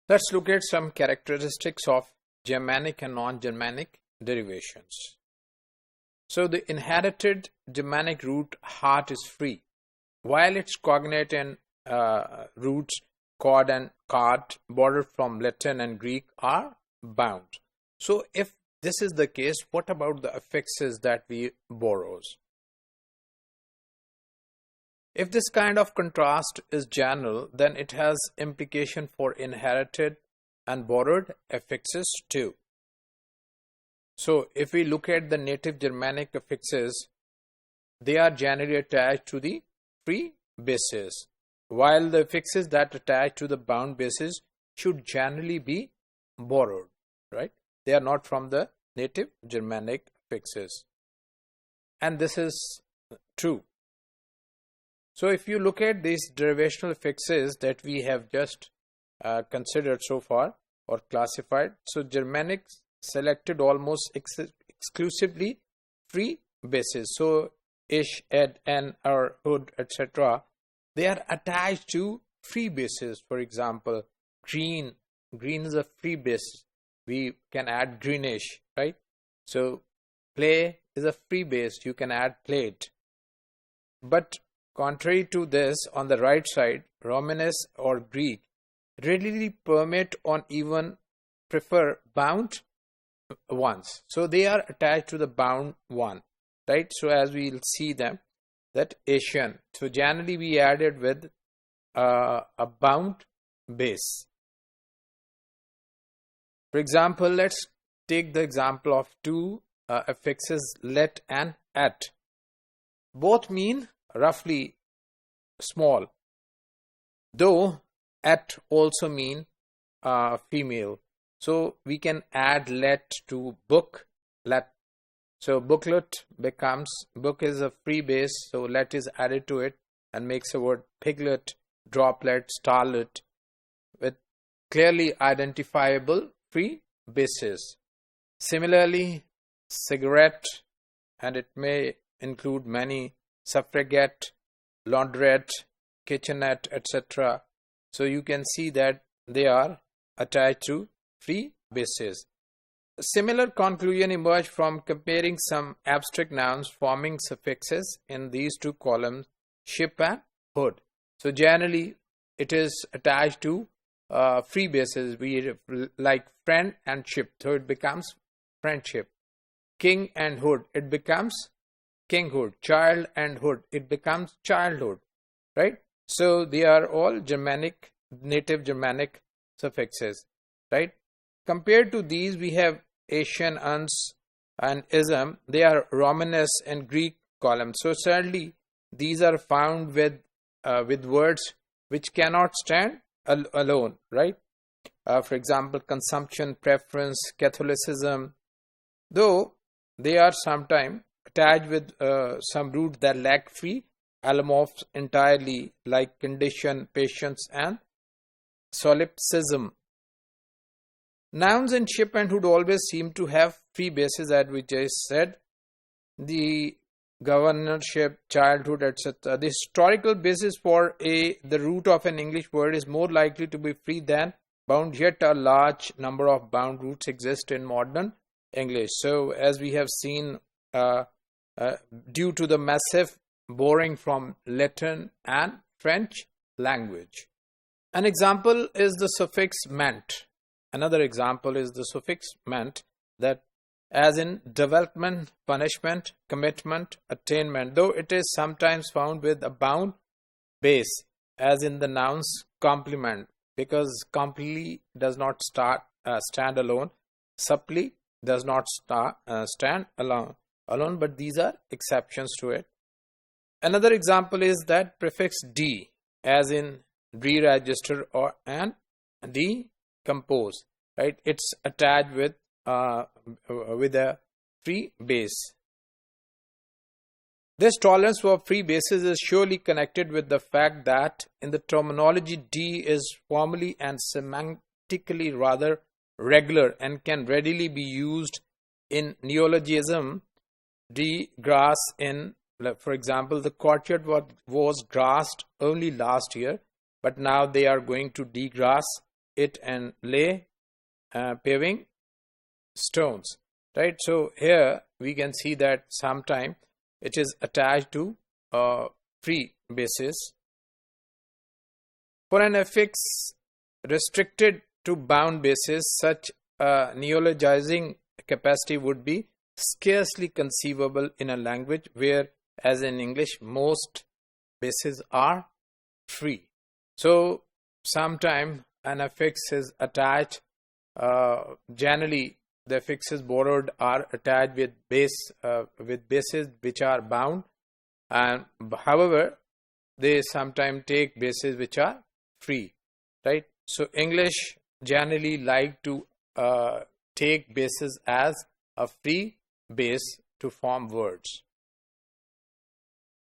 Let's look at some characteristics of Germanic and non-Germanic derivations. So the inherited Germanic root heart is free, while its cognate and roots cord and cart, borrowed from Latin and Greek, are bound. So if this is the case, what about the affixes that we borrows? If this kind of contrast is general, then it has implication for inherited and borrowed affixes too. So if we look at the native Germanic affixes, they are generally attached to the free bases, while the affixes that attach to the bound bases should generally be borrowed, right? They are not from the native Germanic affixes. And this is true. So if you look at these derivational affixes that we have just considered so far or classified, so Germanic selected almost exclusively free bases. So ish, ed, en, or hood, etc. They are attached to free bases. For example, green is a free base. We can add greenish, right? So play is a free base. You can add played. But contrary to this, on the right side, Romanes or Greek readily permit or even prefer bound ones. So they are attached to the bound one, right? So as we will see them, that Asian. So generally we added with a bound base. For example, let's take the example of two affixes let and at. Both mean roughly small, though at also mean female. So we can add let to book, let. So booklet becomes, book is a free base, so let is added to it and makes a word piglet, droplet, starlet with clearly identifiable free bases. Similarly, cigarette, and it may include many, suffragette, laundrette, kitchenette, etc. So you can see that they are attached to free bases. A similar conclusion emerged from comparing some abstract nouns forming suffixes in these two columns, ship and hood. So generally it is attached to free bases, we like friend and ship, so it becomes friendship. King and hood, it becomes kinghood. Child and hood, it becomes childhood, right? So they are all Germanic, native Germanic suffixes, right? Compared to these, we have Asian, uns, and ism. They are Romanes and Greek columns. So certainly these are found with words which cannot stand alone, right? For example, consumption, preference, Catholicism, though they are sometimes attached with some roots that lack free allomorphs entirely, like condition, patience, and solipsism. Nouns in ship and hood always seem to have free bases, as we just said. The governorship, childhood, etc. The historical basis for the root of an English word is more likely to be free than bound, yet a large number of bound roots exist in modern English. So as we have seen, due to the massive borrowing from Latin and French language. An example is the suffix ment. Another example is the suffix ment, that as in development, punishment, commitment, attainment, though it is sometimes found with a bound base, as in the nouns complement, because completely does not stand alone, supply does not stand alone, but these are exceptions to it. Another example is that prefix d, as in re-register or and decompose, right? It's attached with a free base. This tolerance for free bases is surely connected with the fact that in the terminology D is formally and semantically rather regular and can readily be used in neologism. De-grass in, for example, the courtyard was grassed only last year, but now they are going to degrass it and lay paving stones, right? So here we can see that sometime it is attached to free basis. For an affix restricted to bound basis, such a neologizing capacity would be scarcely conceivable in a language where, as in English, most bases are free. So sometime an affix is attached, generally the affixes borrowed are attached with bases which are bound, and however they sometimes take bases which are free, right? So English generally like to take bases as a free base to form words.